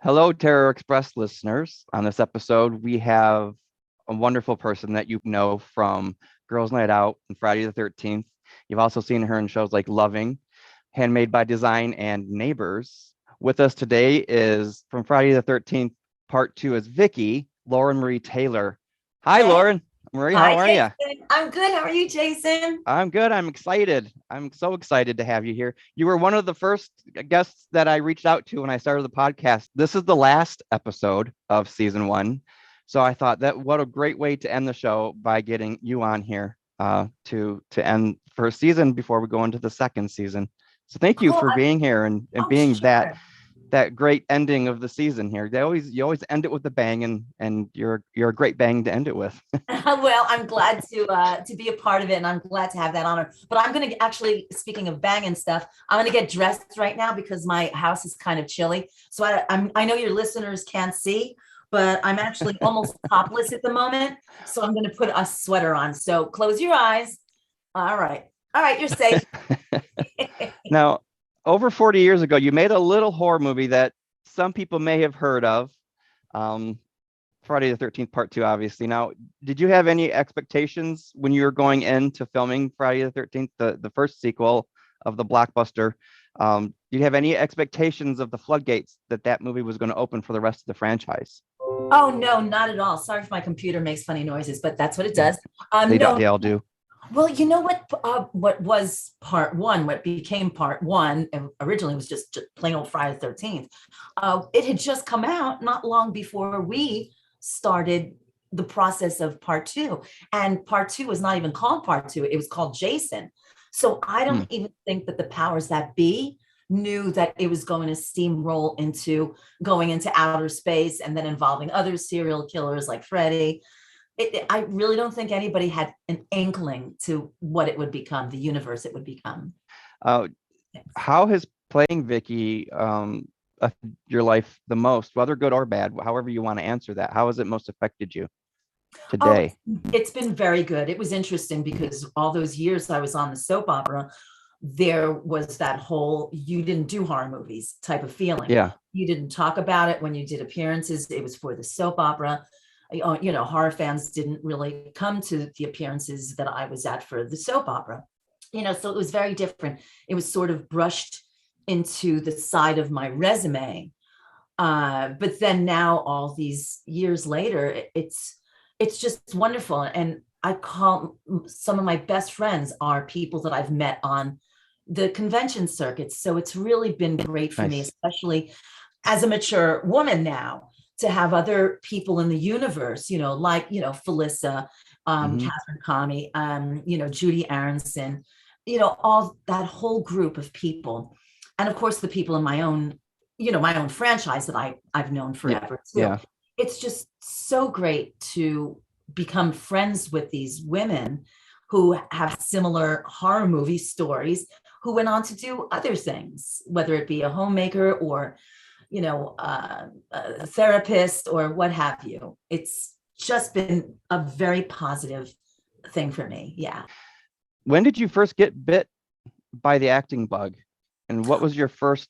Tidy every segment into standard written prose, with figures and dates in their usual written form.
Hello, Terror Express listeners. On this episode, we have a wonderful person that you know from Girls Night Out and Friday the 13th. You've also seen her in shows like Loving, Handmade by Design, and Neighbors. With us today is from Friday the 13th, part two is Vicky, Lauren Marie Taylor. Hi, Hey, Lauren. Marie, how hi, are you? Jason. I'm good. How are you, Jason? I'm good. I'm excited. I'm so excited to have you here. You were one of the first guests that I reached out to when I started the podcast. This is the last episode of season one. So I thought that what a great way to end the show by getting you on here to end first season before we go into the second season. So thank you Oh, for being here and oh, being sure. that great ending of the season here. You always end it with a bang and you're a great bang to end it with. Well, I'm glad to be a part of it, and I'm glad to have that honor. But I'm going to actually, speaking of banging stuff, I'm going to get dressed right now because my house is kind of chilly. So I know your listeners can't see, but I'm actually almost topless at the moment. So I'm going to put a sweater on. So close your eyes. All right, you're safe. Now, over 40 years ago, you made a little horror movie that some people may have heard of. Um, Friday the 13th Part 2, obviously. Now, did you have any expectations when you were going into filming Friday the 13th, the first sequel of the blockbuster? Did you have any expectations of the floodgates that movie was going to open for the rest of the franchise? Oh no, not at all. Sorry if my computer makes funny noises, but that's what it Yeah, does. No. they all do. Well, you know what? What was part one? What became part one and originally was just plain old Friday the 13th. It had just come out not long before we started the process of part two, and part two was not even called part two. It was called Jason. So I Hmm. don't even think that the powers that be knew that it was going to steamroll into going into outer space and then involving other serial killers like Freddy. I really don't think anybody had an inkling to what it would become, the universe it would become. Uh, how has playing Vicky affected your life the most, whether good or bad, however you want to answer that? How has it most affected you Oh, today? it's been very good. It was interesting because all those years I was on the soap opera, there was that whole you didn't do horror movies type of feeling. Yeah. You didn't talk about it when you did appearances. It was for the soap opera. Horror fans didn't really come to the appearances that I was at for the soap opera. So it was very different. It was sort of brushed into the side of my resume. But then now, all these years later, it's just wonderful. And I call some of my best friends are people that I've met on the convention circuits. So it's really been great for me, Nice. especially as a mature woman now, to have other people in the universe, like, Felissa, Hmm. Catherine Connie, Judy Aronson, all that whole group of people. And of course, the people in my own franchise that I've known Yeah. forever too. Yeah. It's just so great to become friends with these women who have similar horror movie stories, who went on to do other things, whether it be a homemaker or a therapist or what have you. It's just been a very positive thing for me. Yeah. When did you first get bit by the acting bug? And what was your first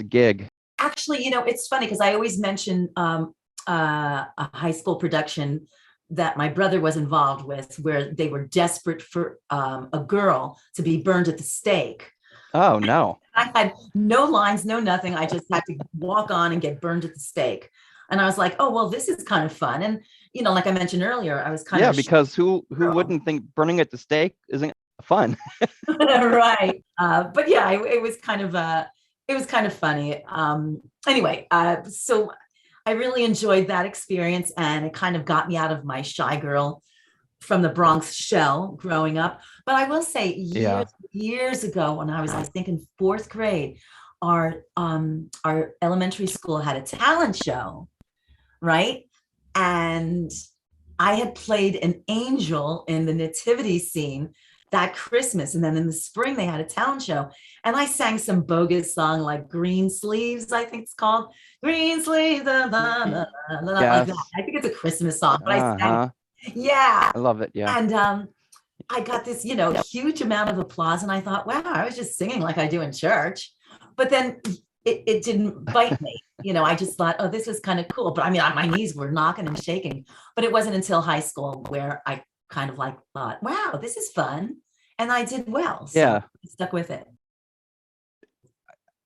gig? Actually, it's funny because I always mention a high school production that my brother was involved with where they were desperate for a girl to be burned at the stake. Oh no. I had no lines, no nothing. I just had to walk on and get burned at the stake. And I was like, oh, well, this is kind of fun. And, like I mentioned earlier, I was kind of Yeah, a shy because who girl. wouldn't think burning at the stake isn't fun? Right. But yeah, it was kind of funny. Anyway, so I really enjoyed that experience, and it kind of got me out of my shy girl from the Bronx shell growing up. But I will say, Yeah. years ago, when I was thinking fourth grade, our elementary school had a talent show, right? And I had played an angel in the nativity scene that Christmas. And then in the spring, they had a talent show. And I sang some bogus song like Green Sleeves, I think it's called. Green Sleeves, like that. Yes. I think it's a Christmas song, but I sang, Uh-huh. yeah. I love it. Yeah. And I got this, huge amount of applause. And I thought, wow, I was just singing like I do in church. But then it didn't bite me. I just thought, oh, this is kind of cool. But I mean, my knees were knocking and shaking. But it wasn't until high school where I kind of like thought, wow, this is fun. And I did well. So Yeah. I stuck with it.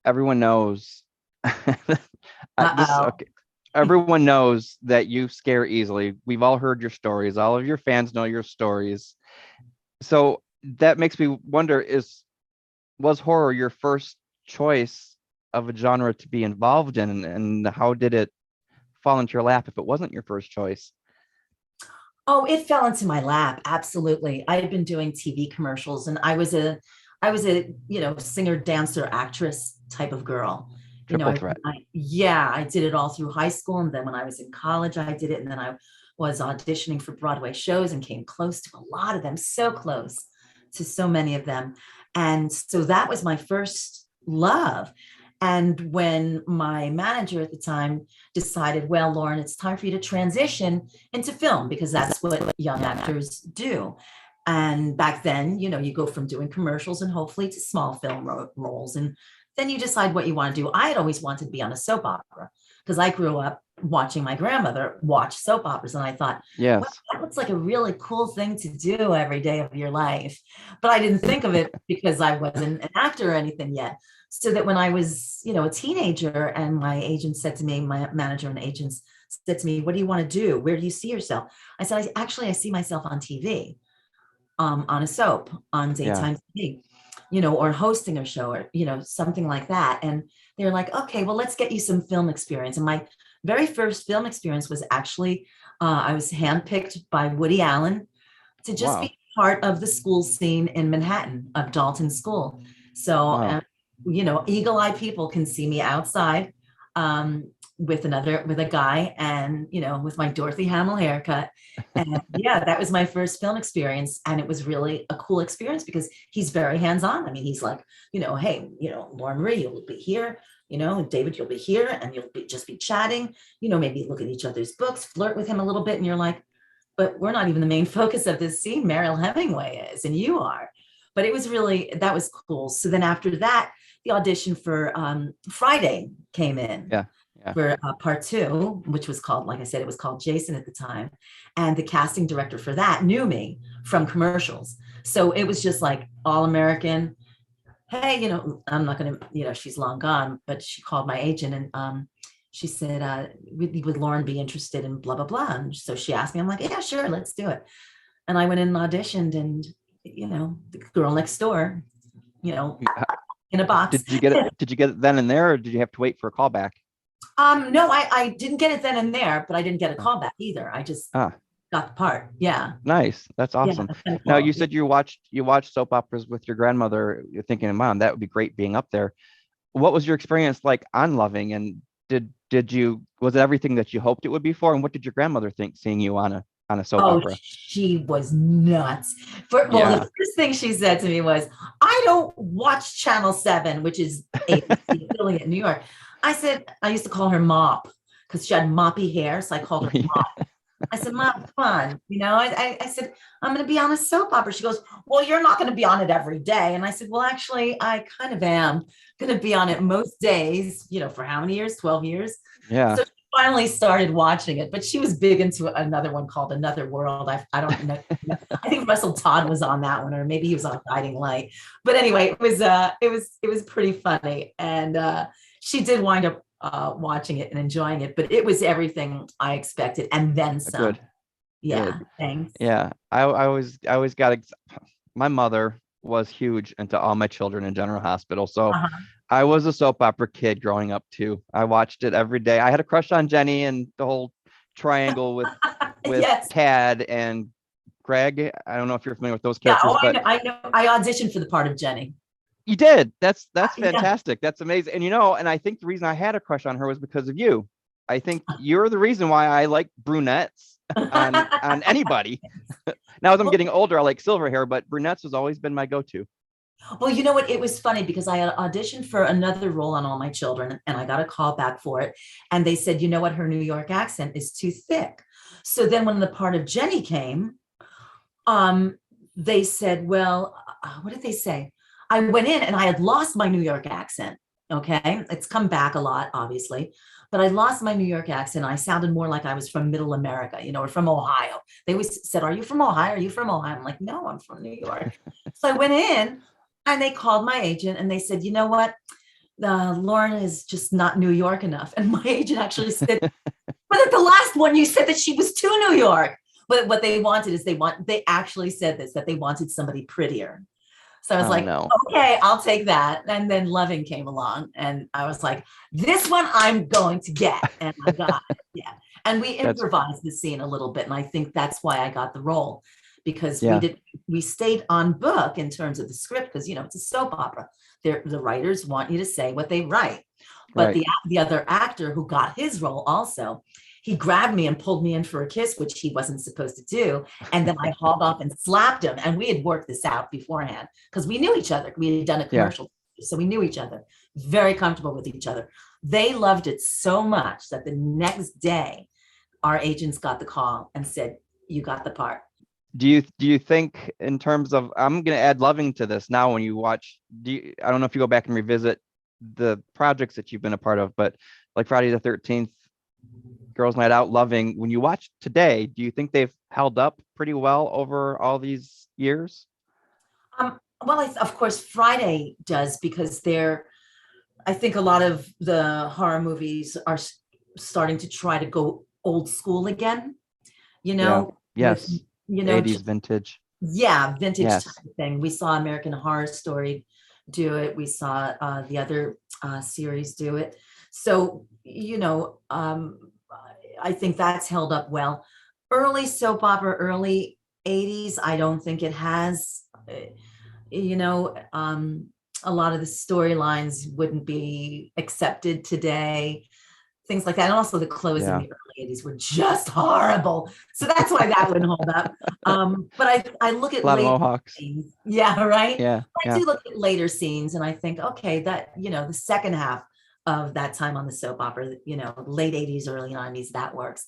Everyone knows. This Uh-oh. okay. Everyone knows that you scare easily. We've all heard your stories. All of your fans know your stories. So that makes me wonder, was horror your first choice of a genre to be involved in, and how did it fall into your lap if it wasn't your first choice? Oh, it fell into my lap. Absolutely. I had been doing TV commercials and I was a, singer, dancer, actress type of girl. Triple threat. Yeah, I did it all through high school. And then when I was in college, I did it. And then I was auditioning for Broadway shows and came close to a lot of them, so close to so many of them. And so that was my first love. And when my manager at the time decided, well, Lauren, it's time for you to transition into film because that's what young actors do. And back then, you go from doing commercials and hopefully to small film roles. And then you decide what you want to do. I had always wanted to be on a soap opera because I grew up watching my grandmother watch soap operas. And I thought, well, Yes. that looks like a really cool thing to do every day of your life. But I didn't think of it because I wasn't an actor or anything yet. So that when I was, a teenager and my agent said to me, my manager and agents said to me, what do you want to do? Where do you see yourself? I said, I see myself on TV, on a soap, on Yeah. daytime TV, or hosting a show or, something like that. And they're like, okay, well, let's get you some film experience. And my very first film experience was actually, I was handpicked by Woody Allen to just Wow. be part of the school scene in Manhattan of Dalton School. So, Wow. eagle-eyed people can see me outside with a guy and, with my Dorothy Hamill haircut. And yeah, that was my first film experience. And it was really a cool experience because he's very hands-on. I mean, he's like, hey, Lauren Marie, you'll be here, David, you'll be here and you'll just be chatting, maybe look at each other's books, flirt with him a little bit. And you're like, but we're not even the main focus of this scene. Mariel Hemingway is, and you are. But that was cool. So then after that, the audition for Friday came in. Yeah. Yeah. For part 2, which was called, like I said, it was called Jason at the time. And the casting director for that knew me from commercials. So it was just like all American. Hey, I'm not going to, she's long gone, but she called my agent and she said, would Lauren be interested in blah, blah, blah. And so she asked me, I'm like, yeah, sure, let's do it. And I went in and auditioned and, the girl next door, in a box. Did you get it? Did you get it then and there, or did you have to wait for a callback? No, I didn't get it then and there, but I didn't get a call back either. I just got the part. Yeah. Nice. That's awesome. Yeah, Now cool. you said you watched soap operas with your grandmother. You're thinking, Mom, that would be great being up there. What was your experience like on Loving? And was it everything that you hoped it would be for? And what did your grandmother think seeing you on a soap opera? She was nuts. The first thing she said to me was, I don't watch Channel 7, which is ABC affiliate in New York. I said, I used to call her Mop because she had moppy hair. So I called her Mop. I said, Mom, come on. I said, I'm going to be on a soap opera. She goes, well, you're not going to be on it every day. And I said, well, actually, I kind of am going to be on it most days, for how many years? 12 years. Yeah. So she finally started watching it, but she was big into another one called Another World. I don't know. I think Russell Todd was on that one, or maybe he was on Guiding Light. But anyway, it was pretty funny. And she did wind up watching it and enjoying it, but it was everything I expected and then some. Good. Yeah. Good. Thanks. Yeah. I always got, my mother was huge into All My Children in General Hospital. So I was a soap opera kid growing up too. I watched it every day. I had a crush on Jenny and the whole triangle with Yes. Tad and Greg. I don't know if you're familiar with those Yeah, characters, but I know. I auditioned for the part of Jenny. you did. That's Yeah. fantastic. That's amazing. And and I think the reason I had a crush on her was because of you. I think you're the reason why I like brunettes on anybody. Now as I'm getting older, I like silver hair, but brunettes has always been my go-to. Well, you know what? It was funny because I had auditioned for another role on All My Children and I got a call back for it. And they said, you know what? Her New York accent is too thick. So then when the part of Jenny came, they said, well, what did they say? I went in and I had lost my New York accent. Okay. It's come back a lot, obviously, but I lost my New York accent. I sounded more like I was from middle America, or from Ohio. They always said, "Are you from Ohio? Are you from Ohio?" I'm like, "No, I'm from New York." So I went in and they called my agent and they said, "You know what? Lauren is just not New York enough." And my agent actually said, "But at the last one, you said that she was too New York." But what they wanted is they actually said this, that they wanted somebody prettier. So I was Oh like, no. okay, I'll take that. And then Loving came along and I was like, this one I'm going to get. And I got it. Yeah. And we That's improvised the scene a little bit. And I think that's why I got the role, because yeah. we stayed on book in terms of the script, because it's a soap opera. The writers want you to say what they write. But Right. the other actor who got his role also, he grabbed me and pulled me in for a kiss, which he wasn't supposed to do. And then I hauled off and slapped him. And we had worked this out beforehand because we knew each other. We had done a Yeah. commercial, so we knew each other, very comfortable with each other. They loved it so much that the next day, our agents got the call and said, "You got the part." Do you think, in terms of, I'm going to add Loving to this now, when you watch, I don't know if you go back and revisit the projects that you've been a part of, but like Friday the 13th, Girls Night Out, Loving, when you watch today, do you think they've held up pretty well over all these years? Well, of course, Friday does, because I think a lot of the horror movies are starting to try to go old school again, Yeah. with, Yes. 80s just, vintage. yeah, vintage type Yes. of thing. We saw American Horror Story do it. We saw the other series do it. So, I think that's held up well. Early soap opera, early 80s, I don't think it has. You know, a lot of the storylines wouldn't be accepted today, things like that. And also the clothes in Yeah. the early 80s were just horrible. So that's why that wouldn't hold up. But I look A at lot of later mohawks. scenes. Yeah, right. Yeah. I Yeah. do look at later scenes and I think, okay, that, the second half of that time on the soap opera, late 80s, early 90s, that works.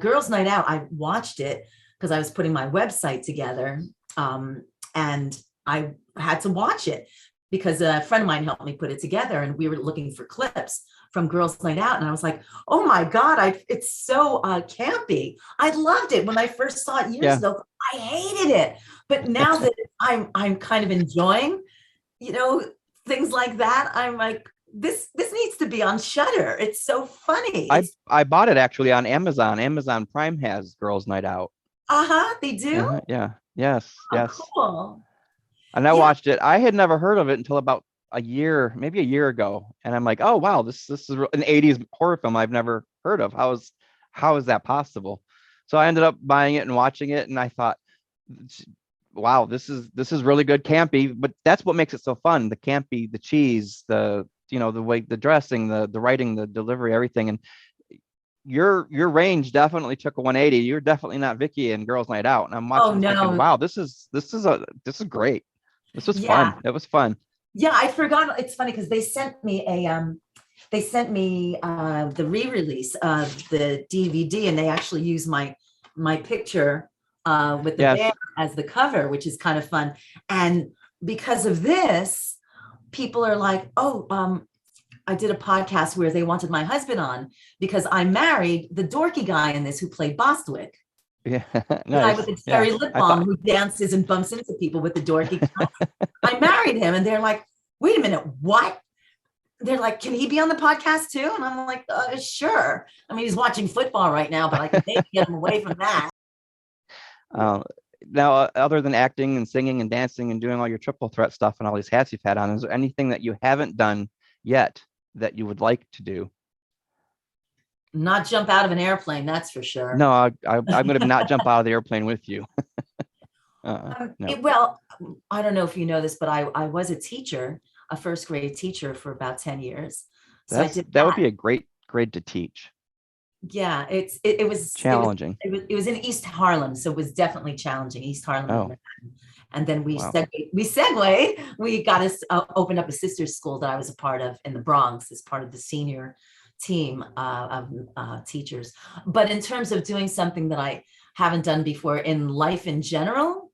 Girls Night Out, I watched it because I was putting my website together. And I had to watch it because a friend of mine helped me put it together, and we were looking for clips from Girls Night Out, and I was like, "Oh my God, it's so campy." I loved it when I first saw it years Yeah. ago. I hated it, but now that I'm kind of enjoying, you know, things like that, I'm like, this needs to be on Shudder. It's so funny. I bought it actually on Amazon. Amazon Prime has Girls Night Out. They do. Yeah. Yes. Oh, Yes. cool. And I Yeah. watched it. I had never heard of it until about maybe a year ago. And I'm like, oh wow, this is an 80s horror film I've never heard of. How is that possible? So I ended up buying it and watching it, and I thought, wow, this is really good campy, but that's what makes it so fun. The campy, the cheese, the way, the dressing, the writing, the delivery, everything. And your range definitely took a 180. You're definitely not Vicky in Girls Night Out. And I'm Oh watching this thinking, no. wow, this is great. This was Yeah. fun. It was fun. Yeah, I forgot. It's funny because they sent me the re-release of the DVD, and they actually used my picture with the bear Yes. as the cover, which is kind of fun. And because of this, people are like, "Oh, I did a podcast where they wanted my husband on because I married the dorky guy in this who played Bostwick, Yeah. the guy with Nice. the Yeah. cherry lip I balm thought, who dances and bumps into people with the dorky guy." I married him, and they're like, "Wait a minute, what?" They're like, "Can he be on the podcast too?" And I'm like, "Sure." I mean, he's watching football right now, but I can maybe get him away from that. uh, now, other than acting and singing and dancing and doing all your triple threat stuff and all these hats you've had on, is there anything that you haven't done yet that you would like to do? Not jump out of an airplane, that's for sure. No, I'm going to not jump out of the airplane with you. No, Well, I don't know if you know this, but I was a teacher, a first grade teacher for about 10 years. So I did that would that. be a great grade to teach. Yeah, Challenging. it was in East Harlem, so it was definitely challenging. East Harlem of Oh, Manhattan. And then wow. we got us opened up a sister's school that I was a part of in the Bronx as part of the senior team of teachers. But in terms of doing something that I haven't done before in life in general,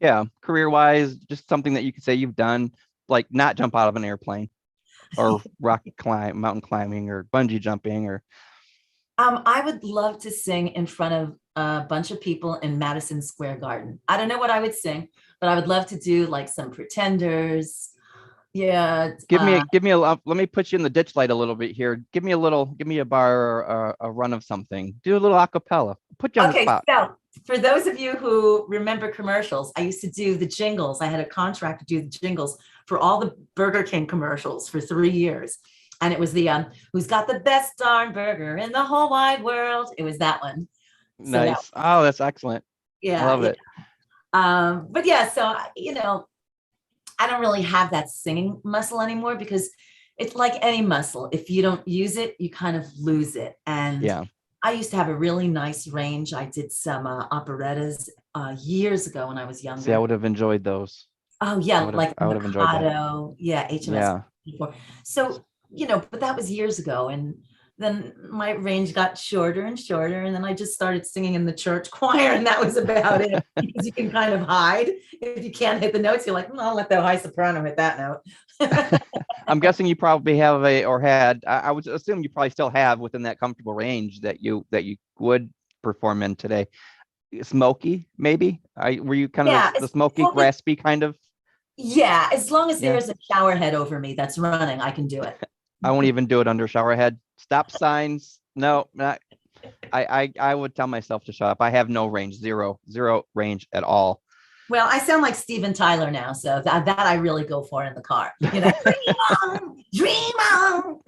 Yeah, career wise, just something that you could say you've done, like not jump out of an airplane. or mountain climbing, or bungee jumping, or I would love to sing in front of a bunch of people in Madison Square Garden. I don't know what I would sing, but I would love to do like some Pretenders. Yeah. give me let me put you in the ditch light a little bit here. Give me a bar or a run of something. Do a little acapella. Put you on the Okay, spot. so for those of you who remember commercials, I used to do the jingles. I had a contract to do the jingles for all the Burger King commercials for 3 years. And it was the who's got the best darn burger in the whole wide world. It was that one. So that, Nice. Oh, that's excellent. I yeah, love yeah. it. But yeah, so I don't really have that singing muscle anymore because it's like any muscle. If you don't use it, you kind of lose it. And Yeah. I used to have a really nice range. I did some operettas years ago when I was younger. See, I would have enjoyed those. Oh yeah, like I would have enjoyed that. Mikado, yeah, HMS. Yeah. Before. So, but that was years ago. And then my range got shorter and shorter. And then I just started singing in the church choir, and that was about it. Because you can kind of hide. If you can't hit the notes, you're like, I'll let the high soprano hit that note. I'm guessing you probably have I would assume you probably still have within that comfortable range that you would perform in today. Smoky, maybe? Were you kind of the smoky, raspy kind of? Yeah, as long as Yeah. there's a shower head over me that's running, I can do it. I won't even do it under shower head. Stop signs. No, not. I would tell myself to shut up. I have no range, zero range at all. Well, I sound like Steven Tyler now, so that I really go for in the car. Dream on, dream on.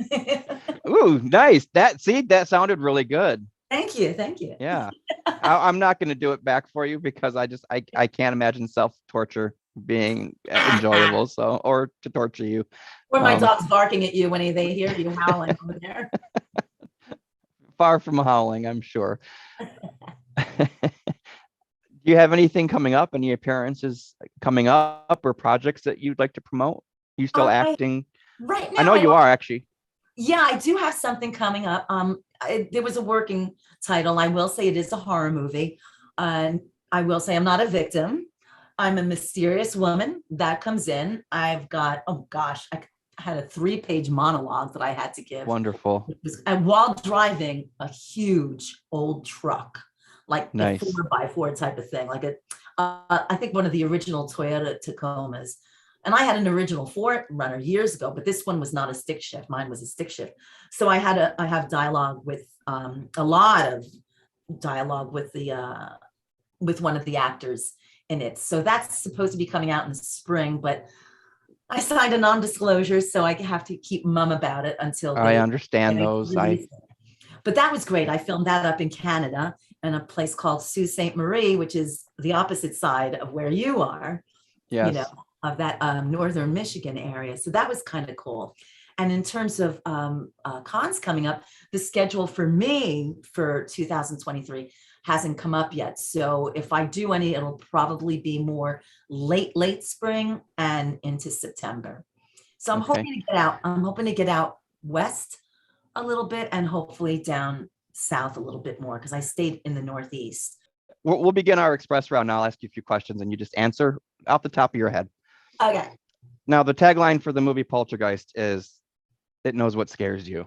Ooh, nice. That sounded really good. Thank you. Yeah. I'm not going to do it back for you because I can't imagine self-torture being enjoyable. So, or to torture you. Or my dog's barking at you when they hear you howling over there. Far from howling, I'm sure. Do you have anything coming up? Any appearances coming up or projects that you'd like to promote? You still acting? Right now, I know you are actually. Yeah, I do have something coming up. There was a working title. I will say it is a horror movie. And I will say I'm not a victim. I'm a mysterious woman that comes in. I've got, I had a 3-page monologue that I had to give. Wonderful. And while driving a huge old truck, like nice. a 4x4 type of thing, like I think one of the original Toyota Tacomas. And I had an original 4Runner years ago, but this one was not a stick shift. Mine was a stick shift. So I have dialogue with a lot of dialogue with with one of the actors in it. So that's supposed to be coming out in the spring, but I signed a non-disclosure, so I have to keep mum about it until I understand those. But that was great. I filmed that up in Canada in a place called Sault Ste. Marie, which is the opposite side of where you are. Yes. Of that northern Michigan area. So that was kind of cool. And in terms of cons coming up, the schedule for me for 2023 hasn't come up yet. So if I do any, it'll probably be more late spring and into September. So I'm hoping to get out. I'm hoping to get out west a little bit and hopefully down south a little bit more because I stayed in the Northeast. We'll begin our express round now. I'll ask you a few questions and you just answer off the top of your head. Okay. Now, the tagline for the movie Poltergeist is, "It knows what scares you."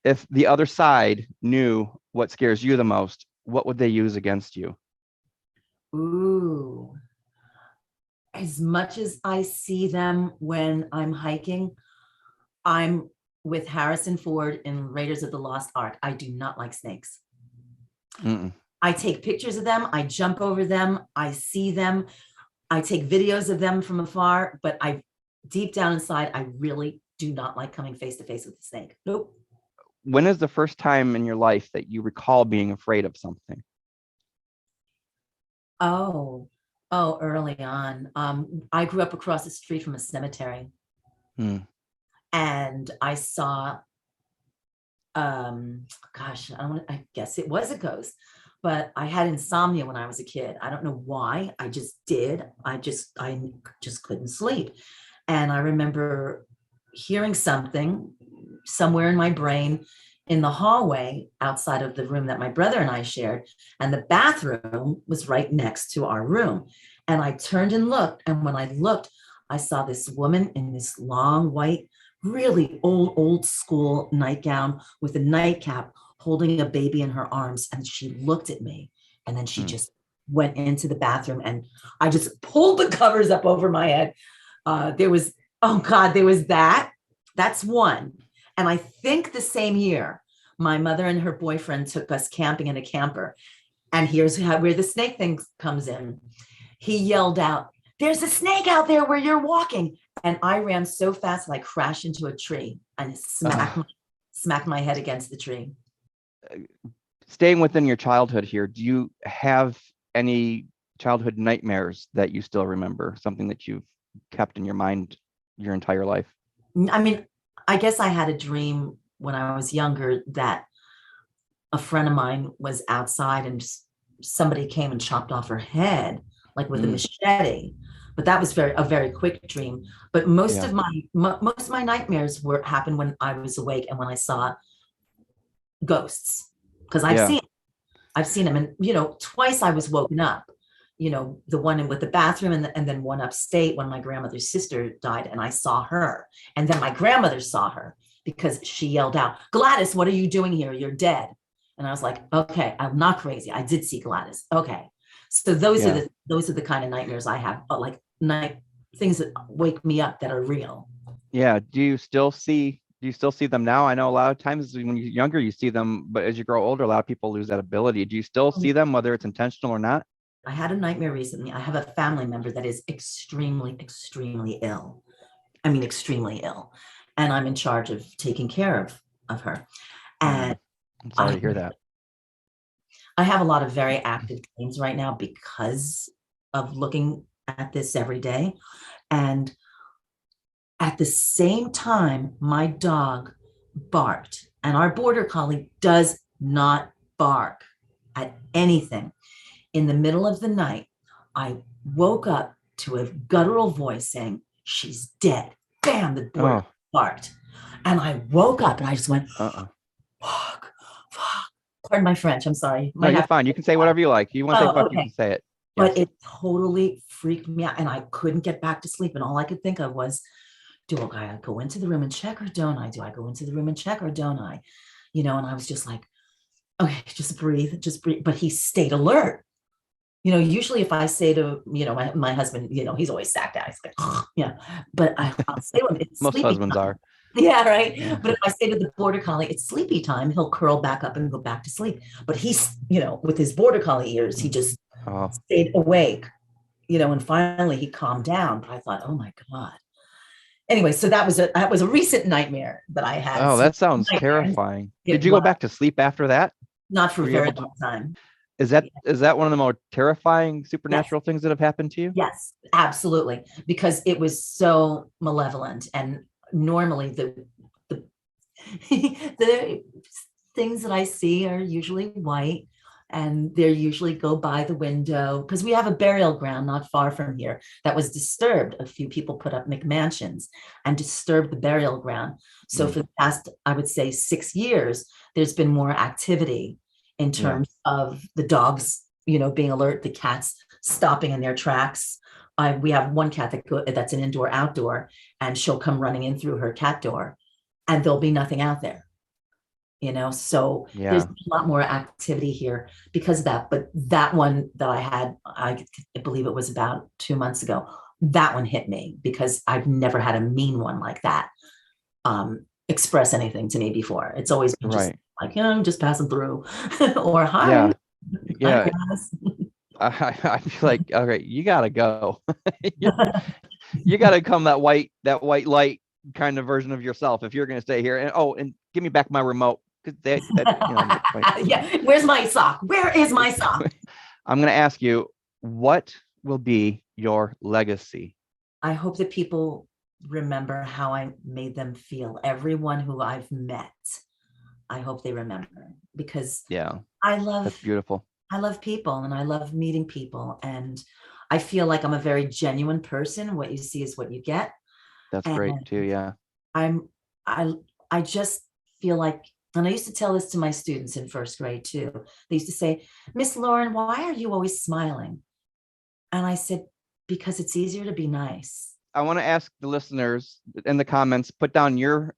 If the other side knew what scares you the most, what would they use against you? Ooh. As much as I see them when I'm hiking, I'm with Harrison Ford in Raiders of the Lost Ark. I do not like snakes. Mm-mm. I take pictures of them. I jump over them. I see them. I take videos of them from afar, but deep down inside, I really do not like coming face to face with the snake. Nope. When is the first time in your life that you recall being afraid of something? Oh, early on. I grew up across the street from a cemetery. And I saw, I guess it was a ghost, but I had insomnia when I was a kid. I don't know why. I just did. I just couldn't sleep. And I remember hearing something somewhere in my brain in the hallway outside of the room that my brother and I shared. And the bathroom was right next to our room. And I turned and looked. And when I looked, I saw this woman in this long white really old school nightgown with a nightcap, holding a baby in her arms. And she looked at me, and then she Mm. just went into the bathroom, and I just pulled the covers up over my head. There was, oh God, there was that. That's one. And I think the same year, my mother and her boyfriend took us camping in a camper. And here's where the snake thing comes in. He yelled out, "There's a snake out there where you're walking." And I ran so fast, I crashed into a tree and smacked my head against the tree. Staying within your childhood here, do you have any childhood nightmares that you still remember? Something that you've kept in your mind your entire life? I mean, I guess I had a dream when I was younger that a friend of mine was outside and somebody came and chopped off her head, like with a machete. But that was a very quick dream. But most of my nightmares happened when I was awake and when I saw ghosts, because I've seen them. And twice I was woken up. The one with the bathroom, and then one upstate when my grandmother's sister died, and I saw her. And then my grandmother saw her because she yelled out, "Gladys, what are you doing here? You're dead." And I was like, okay, I'm not crazy. I did see Gladys. Okay. So those are the kind of nightmares I have, like things that wake me up that are real. Yeah. Do you still see them now? I know a lot of times when you're younger, you see them, but as you grow older, a lot of people lose that ability. Do you still see them, whether it's intentional or not? I had a nightmare recently. I have a family member that is extremely, extremely ill. I mean, extremely ill. And I'm in charge of taking care of her. And I'm sorry to hear that. I have a lot of very active dreams right now because of looking at this every day. And at the same time, my dog barked, and our border collie does not bark at anything. In the middle of the night, I woke up to a guttural voice saying, "She's dead." Bam, the border barked. And I woke up and I just went, fuck. Pardon my French. I'm sorry. No, you're fine. You can say whatever you like. You want to say fuck, you can say it. Yes. But it totally freaked me out, and I couldn't get back to sleep. And all I could think of was, do I go into the room and check, or don't I? Do I go into the room and check, or don't I? And I was just like, okay, just breathe. But he stayed alert. Usually if I say to, my husband, he's always sacked out. He's like, yeah. But I'll say to him, it's most husbands are. Yeah, right. Yeah. But if I say to the border collie, it's sleepy time, he'll curl back up and go back to sleep. But he's, with his border collie ears, he just stayed awake, and finally he calmed down. But I thought, oh my God. Anyway, so that was a recent nightmare that I had. Oh, that sounds terrifying. Did you go back to sleep after that? Not for a very long time. Is that one of the more terrifying supernatural things that have happened to you? Yes, absolutely. Because it was so malevolent. And normally the the things that I see are usually white, and they usually go by the window, because we have a burial ground not far from here that was disturbed. A few people put up McMansions and disturbed the burial ground. So for the past, I would say 6 years, there's been more activity in terms of the dogs, being alert, the cats stopping in their tracks. We have one cat that's an indoor outdoor, and she'll come running in through her cat door, and there'll be nothing out there. So there's a lot more activity here because of that. But that one that I had, I believe it was about 2 months ago, that one hit me because I've never had a mean one like that express anything to me before. It's always been just like, I'm just passing through or hi. Yeah. I feel like, okay, you gotta go. you gotta come that white light kind of version of yourself if you're gonna stay here. And give me back my remote. Yeah, where's my sock? Where is my sock? I'm gonna ask you, what will be your legacy? I hope that people remember how I made them feel. Everyone who I've met, I hope they remember, because that's beautiful. I love people, and I love meeting people, and I feel like I'm a very genuine person. What you see is what you get. That's great too. Yeah. I just feel like, and I used to tell this to my students in first grade too. They used to say, "Miss Lauren, why are you always smiling?" And I said, because it's easier to be nice. I want to ask the listeners in the comments, put down your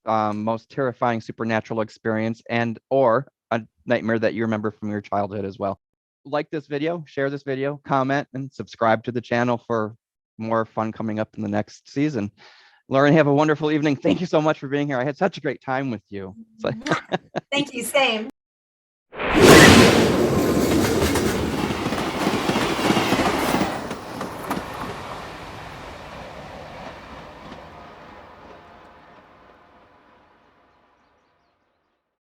most terrifying supernatural experience and or a nightmare that you remember from your childhood as well. Like this video, share this video, comment, and subscribe to the channel for more fun coming up in the next season. Lauren, have a wonderful evening. Thank you so much for being here. I had such a great time with you. Thank you. Same.